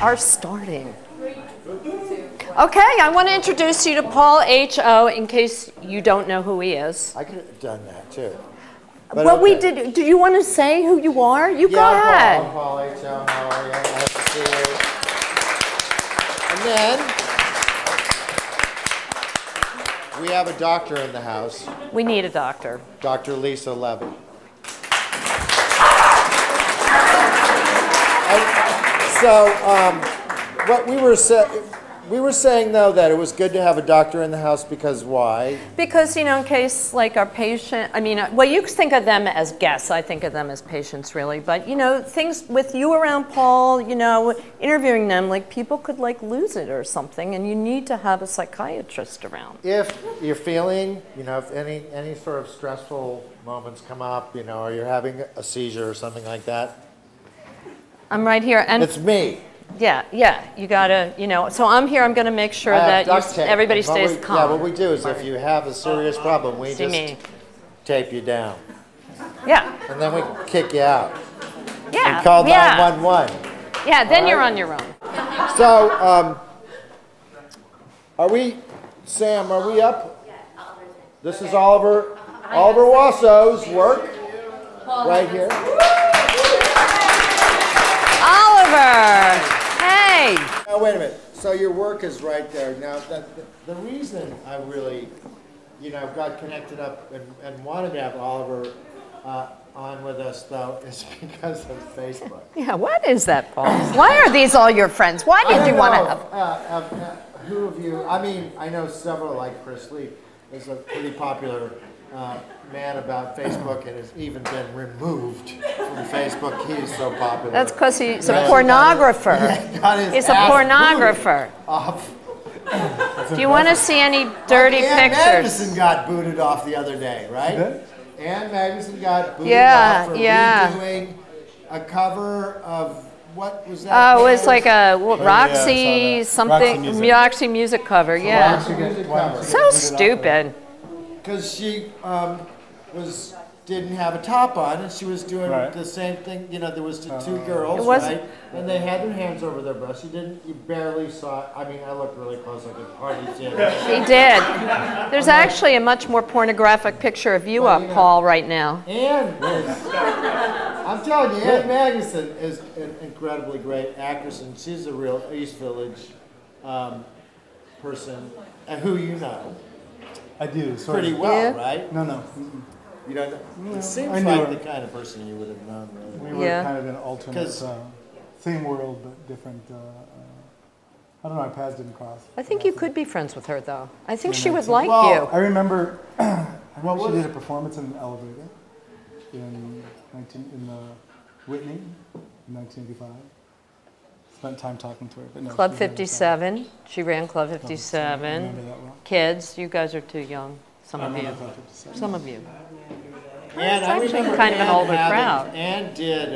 are starting. Okay, I want to introduce you to Paul H.O. in case you don't know who he is. I could have done that too. But well, okay. we did. Do you want to say who you are? You go ahead. I'm Paul H.O. How are you? Nice to see you. And then we have a doctor in the house. We need a doctor. Dr. Lisa Levy. So, what we were saying though that it was good to have a doctor in the house because why? Because, you know, in case like our patient, I mean, well, you think of them as guests. I think of them as patients, really. But, you know, things with you around Paul, you know, interviewing them, like people could like lose it or something, and you need to have a psychiatrist around. If you're feeling, you know, if any sort of stressful moments come up, you know, or you're having a seizure or something like that. I'm right here. And it's me. Yeah, you gotta, you know, so I'm here, I'm gonna make sure that everybody stays calm. Yeah, what we do is if you have a serious problem, we just tape you down. Yeah. And then we kick you out. Yeah. We call 911. Yeah, then you're on your own. So, Sam, are we up? This is Oliver Wasow's work right here. Oliver! Hey! Now, wait a minute. So your work is right there. Now, the reason I really, you know, got connected up and wanted to have Oliver on with us, though, is because of Facebook. Yeah, what is that, Paul? Why are these all your friends? Why did you want to have... who of you, I mean, I know several, like Chris Lee, is a pretty popular man about Facebook and has even been removed from Facebook. He's so popular. That's because he's a pornographer. He's a pornographer. Do you want to see any dirty pictures? Ann Magnuson got booted off the other day, right? Ann Magnuson got booted off for redoing a cover of, what was that? Oh, it was like a Roxy something, Roxy music cover, yeah. So stupid. Because she didn't have a top on, and she was doing the same thing. You know, there was the two girls, right? And they had their hands over their breasts. You barely saw it. I mean, I looked really close. I could hardly see it. She did. There's actually a much more pornographic picture of you up, Paul, right now. I'm telling you, Ann Magnuson is an incredibly great actress, and she's a real East Village person, who you know. I do. Pretty well, right? No. You don't know? It seems like the kind of person you would have known. Really. We were kind of in alternate, same world, but different. I don't know, our paths didn't cross. I think you could be friends with her, though. I think she would like you. I remember she did a performance in an elevator in Whitney in 1985. Spent time talking to her. But no, Club 57. She ran Club 57. Remember that well. Kids, you guys are too young. Some of you. Some of you. And it's actually kind of an older crowd. Ann did,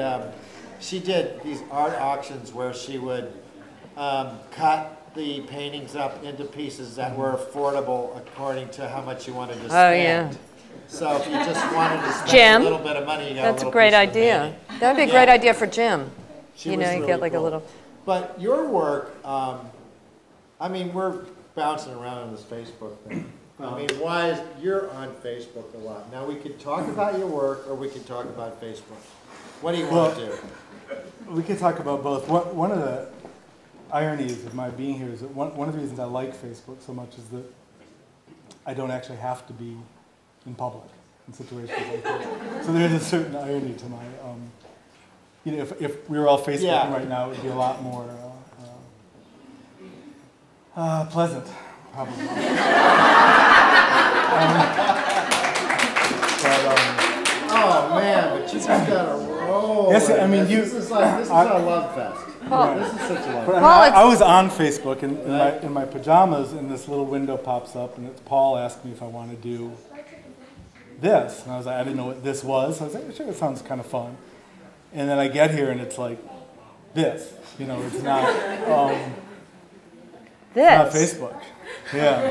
she did these art auctions where she would cut the paintings up into pieces that were affordable according to how much you wanted to spend. Oh, yeah. So if you just wanted to spend a little bit of money, you got that's a great idea. That would be a great idea for Jim. You know, you get like a little... But your work, I mean, we're bouncing around on this Facebook thing. I mean, why is you're on Facebook a lot? Now, we could talk about your work, or we could talk about Facebook. What do you want to do? We could talk about both. One of the ironies of my being here is that one of the reasons I like Facebook so much is that I don't actually have to be in public in situations like this. So there's a certain irony to my, you know, if we were all Facebooking right now, it would be a lot more pleasant, probably. Oh man, but you just gotta roll. Yes, I mean this is a love fest. This is such a love fest. I was on Facebook in my pajamas, and this little window pops up, and it's Paul asked me if I want to do this, and I was like, I didn't know what this was. So I was like, sure, it sounds kind of fun. And then I get here, and it's like this. You know, it's not. Not Facebook. Yeah.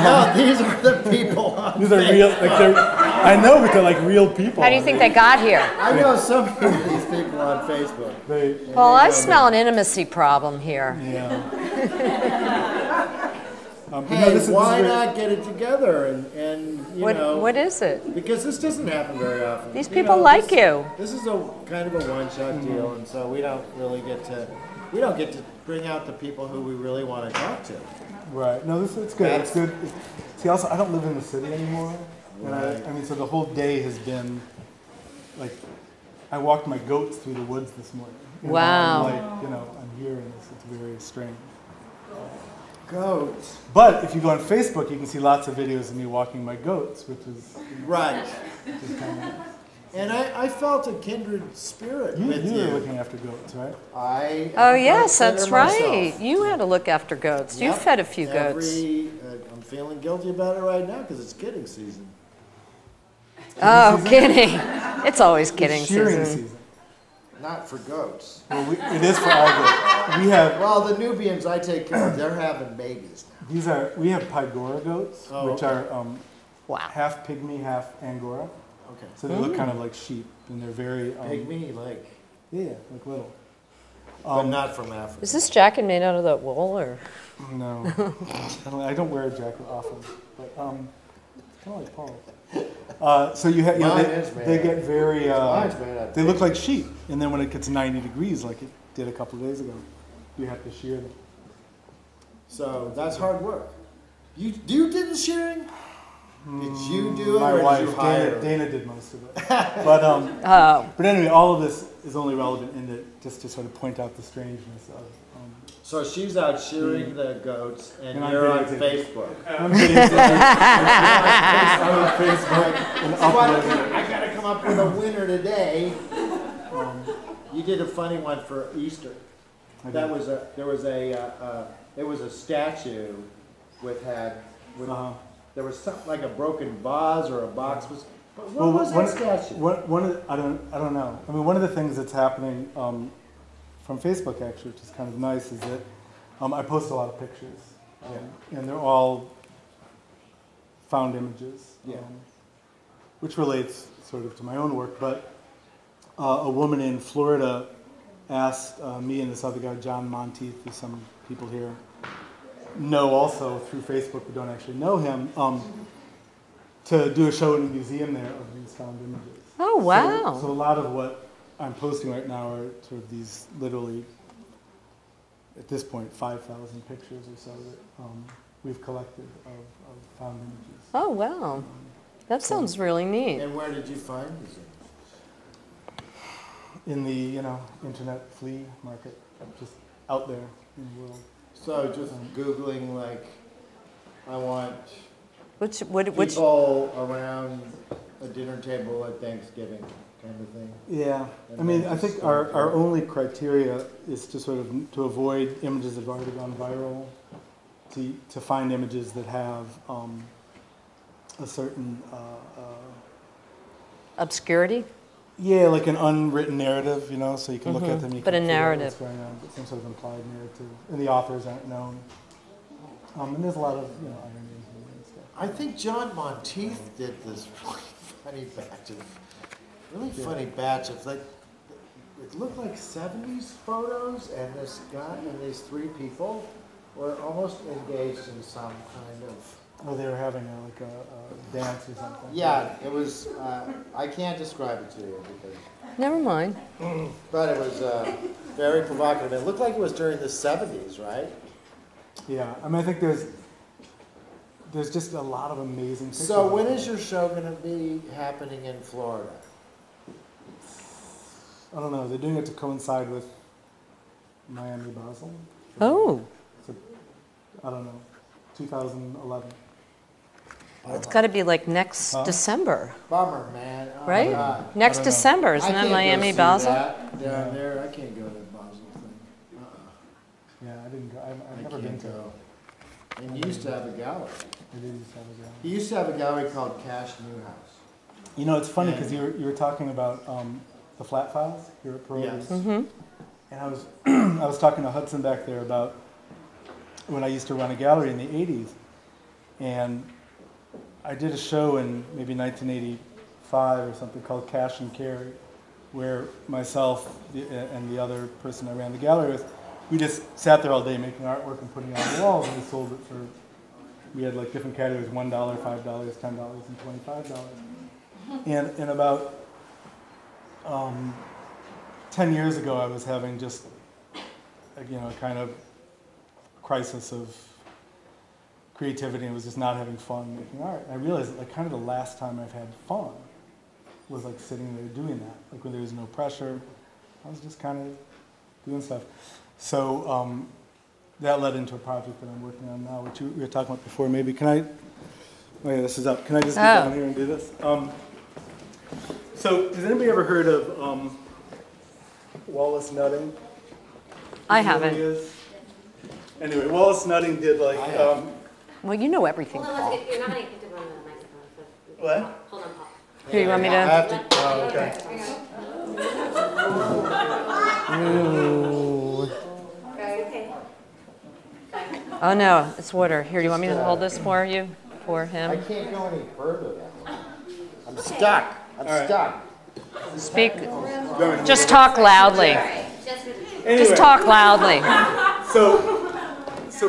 No, these are the people on These are real. Like I know, but they're like real people. How do you think they got here? I know some of these people on Facebook. Well, I smell an intimacy problem here. Yeah. Hey, why not get it together and you know? What is it? Because this doesn't happen very often. These people like you. This is a kind of a one-shot deal, and so we don't get to bring out the people who we really want to talk to. Right. No, it's good. It's good. See, also, I don't live in the city anymore. And I mean, so the whole day has been, like, I walked my goats through the woods this morning. Wow. Like, I'm hearing this. It's very strange. Goats. But if you go on Facebook, you can see lots of videos of me walking my goats, which is... Right. Which is kind of nice. And I felt a kindred spirit with you. You were looking after goats, right? Oh, yes, that's right. You had to look after goats. You fed a few goats. I'm feeling guilty about it right now because it's kidding season. Oh, kidding. It's always kidding season. Not for goats. Well, it is for all goats. We have. Well, the Nubians I take care of, they're having babies now. We have Pygora goats, which are half pygmy, half Angora. Okay. So they look kind of like sheep, and they're very pygmy, like. Yeah, like little. But not from Africa. Is this jacket made out of that wool, or? No, I don't wear a jacket often, but kind of like Paul. So you have, they get very, they look like sheep, and then when it gets 90 degrees, like it did a couple of days ago, you have to shear them. So that's hard work. You did the shearing? Did you do it, My or wife, did you hire Dana did most of it. But anyway, all of this is only relevant in that just to sort of point out the strangeness of. So she's out shearing the goats, and you're on Facebook. I'm on Facebook. I got to come up with a winner today. You did a funny one for Easter. There was a statue there was something like a broken vase or a box. What was that statue? I don't know. I mean, one of the things that's happening from Facebook, actually, which is kind of nice, is that I post a lot of pictures, and they're all found images, which relates sort of to my own work. But a woman in Florida asked me and this other guy, John Monteith, who some people here know also through Facebook but don't actually know him, to do a show in a museum there of these found images. Oh, wow. So a lot of what I'm posting right now are sort of these literally, at this point, 5,000 pictures or so that we've collected of found images. Oh, wow. That sounds really neat. And where did you find these images? In the, internet flea market, just out there in the world. So just Googling, like, I want people around a dinner table at Thanksgiving kind of thing. Yeah. I mean, I think our only criteria is to sort of to avoid images that have already gone viral, to find images that have a certain obscurity? Yeah, like an unwritten narrative, so you can look at them. You but can a figure out narrative. what's going on, but some sort of implied narrative, and the authors aren't known. And there's a lot of irony and stuff. I think John Monteith did this really funny batch of like, it looked like 70s photos, and this guy and these three people were almost engaged in some kind of. Oh, they were having a dance or something. Yeah, it was. I can't describe it to you because. Never mind. But it was very provocative. It looked like it was during the 70s, right? Yeah, I mean, I think there's just a lot of amazing pictures. So when is your show going to be happening in Florida? I don't know. They're doing it to coincide with Miami Basel. Oh. So, I don't know. 2011. It's got to be like next December. Bummer, man. Oh, right? God. Next December, isn't that Miami Basel? Down there, I can't go to the Basel thing. Yeah, I didn't go. I've never been to. And you used to have a gallery. I did used to have a gallery. He used to have a gallery called C.A.S.H. Newhouse. It's funny because you were talking about the flat files here at Pearl. Yes. Mm-hmm. And I was talking to Hudson back there about when I used to run a gallery in the 80s, and I did a show in maybe 1980, or something called Cash and Carry, where myself and the other person I ran the gallery with, we just sat there all day making artwork and putting it on the walls, and we sold it for, we had like different categories, $1, $5, $10, and $25. And about 10 years ago, I was having just, a kind of crisis of creativity, and was just not having fun making art. And I realized that like kind of the last time I've had fun was like sitting there doing that, like when there was no pressure. I was just kind of doing stuff. So that led into a project that I'm working on now, which we were talking about before. Maybe can I? Oh yeah, this is up. Can I just get down here and do this? So has anybody ever heard of Wallace Nutting? I haven't. Anyway, Wallace Nutting did like. Well, you know everything, Hold on, Paul. you're not going to get to run the microphone. So What? Hold on, Paul. Here, you want me to? I have to, oh, okay. Ooh. Okay. Oh no, it's water. Here, do you want me to hold this for you? For I him? can't go any further that way. I'm stuck. I'm stuck. Speak. Just talk loudly. Anyway, Just talk loudly. So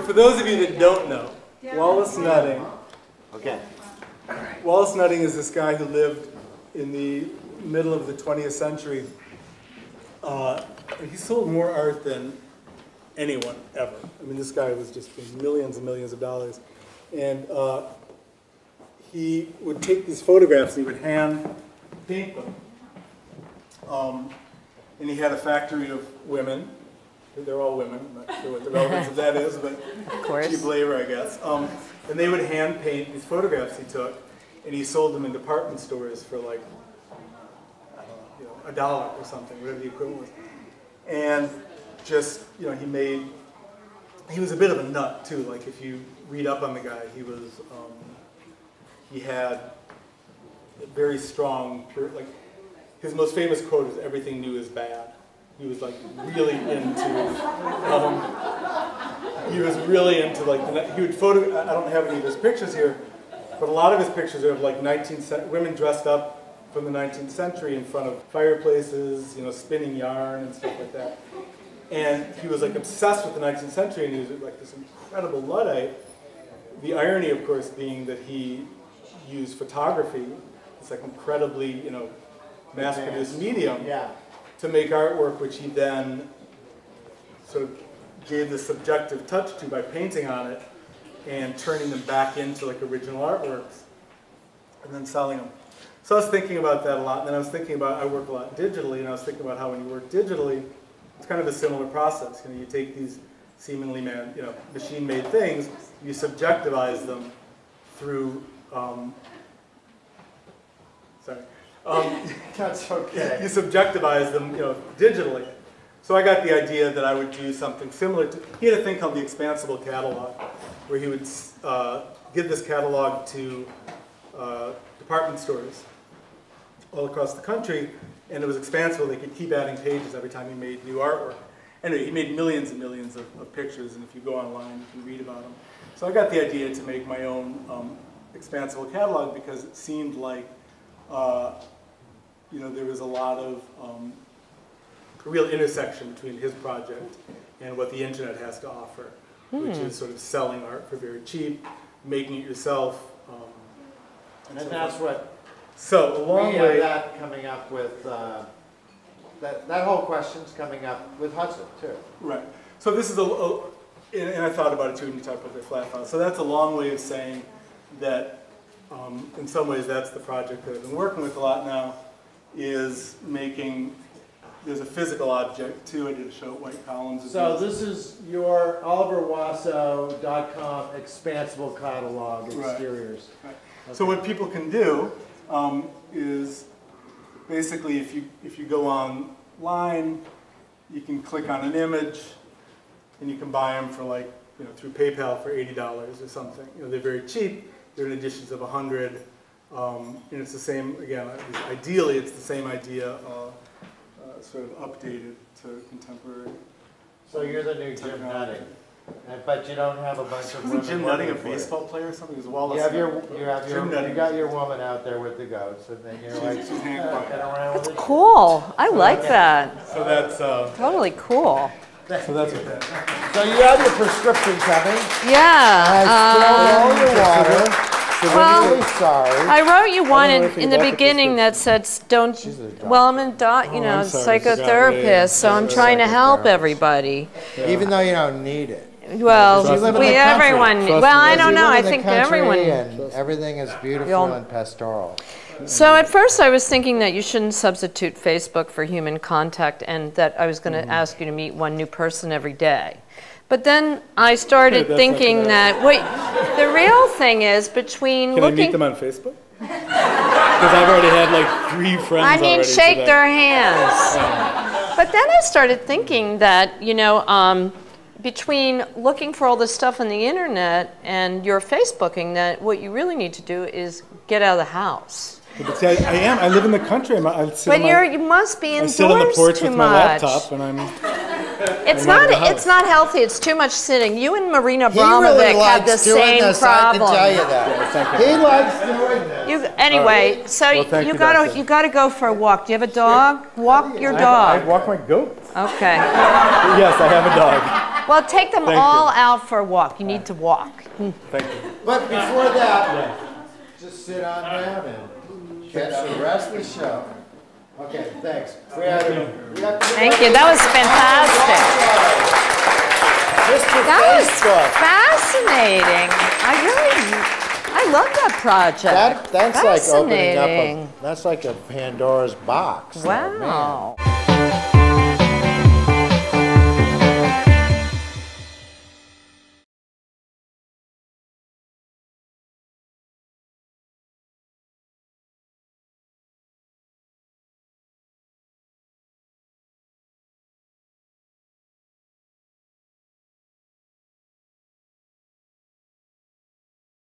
for those of you that don't know, Wallace Nutting. Okay. Wallace Nutting is this guy who lived in the middle of the 20th century. He sold more art than anyone ever. I mean, this guy was just making millions and millions of dollars. And he would take these photographs and he would hand paint them. And he had a factory of women. They're all women. I'm not sure what the relevance of that is, but cheap labor, I guess. And they would hand paint these photographs he took, and he sold them in department stores for like, I don't know, $1 or something, whatever the equivalent was. And just, he was a bit of a nut too. Like if you read up on the guy, he had a very strong, like his most famous quote is, "Everything new is bad." He was like really into, he would photo, I don't have any of his pictures here, but a lot of his pictures are of like women dressed up from the 19th century in front of fireplaces, spinning yarn and stuff like that. And he was like obsessed with the 19th century, and he was like this incredible Luddite. The irony, of course, being that he used photography, this like incredibly, mass-produced medium, to make artwork, which he then sort of gave the subjective touch to by painting on it and turning them back into like original artworks and then selling them. So I was thinking about that a lot, and then I was thinking about, I work a lot digitally, and I was thinking about how when you work digitally, it's kind of a similar process. You take these seemingly machine-made things, you subjectivize them through, That's okay. You subjectivize them, digitally. So I got the idea that I would do something similar to, he had a thing called the expansible catalog, where he would give this catalog to department stores all across the country, and it was expansible. They could keep adding pages every time he made new artwork. Anyway, he made millions and millions of pictures, and if you go online, you can read about them. So I got the idea to make my own expansible catalog, because it seemed like there was a lot of a real intersection between his project and what the internet has to offer, which is sort of selling art for very cheap, making it yourself. And that's what So a long we way. have that coming up with, that whole question's coming up with Hudson too. Right. So this is and I thought about it too when you talked about the flat file. So that's a long way of saying that in some ways that's the project that I've been working with a lot now, is making, there's a physical object too. I did a show at White Columns. So this is your oliverwasow.com expansible catalog exteriors. Right. Okay. So what people can do is basically if you go online, you can click on an image and you can buy them for like, through PayPal for $80 or something. They're very cheap. They're in editions of 100. And it's the same, again, ideally it's the same idea, sort of updated to contemporary. So you're the new Jim Nutting. But you don't have a bunch of women. Wasn't Jim Nutting a baseball player or something? He was Wallace. You got your woman out there with the goats, and then you're like, That's cool. I like that. So that's totally cool. So that's what that. So you have your prescription coming. Yeah. I spilled all your water. Well, really sorry. I wrote you one in the beginning that said, "Don't." Well, I'm a psychotherapist, so I'm trying to help everybody. Even though you don't need it. Well, everyone. Well, I don't know. I think everyone. And everything is beautiful and pastoral. So at first I was thinking that you shouldn't substitute Facebook for human contact, and that I was going to ask you to meet one new person every day. But then I started thinking that, wait, the real thing is between Can I meet them on Facebook? Because I've already had like 3 friends. I mean, shake their hands. But then I started thinking that, you know, between looking for all this stuff on the internet and your Facebooking, that what you really need to do is get out of the house. But see, I am. I live in the country. You must be indoors too much. I sit on the porch with my laptop, and I'm. It's not healthy. It's too much sitting. You and Marina Abramovic have the same problem. I can tell you that. He likes doing this. Anyway, so you gotta go for a walk. Do you have a dog? Walk your dog. I walk my goats. Okay. Yes, I have a dog. Well, take them all out for a walk. You need to walk. Thank you. But before that, just sit on down and catch the rest of the show. Okay, thanks. Thank you. That was fantastic. That was fascinating. I love that project. That's like opening up that's like a Pandora's box. Wow.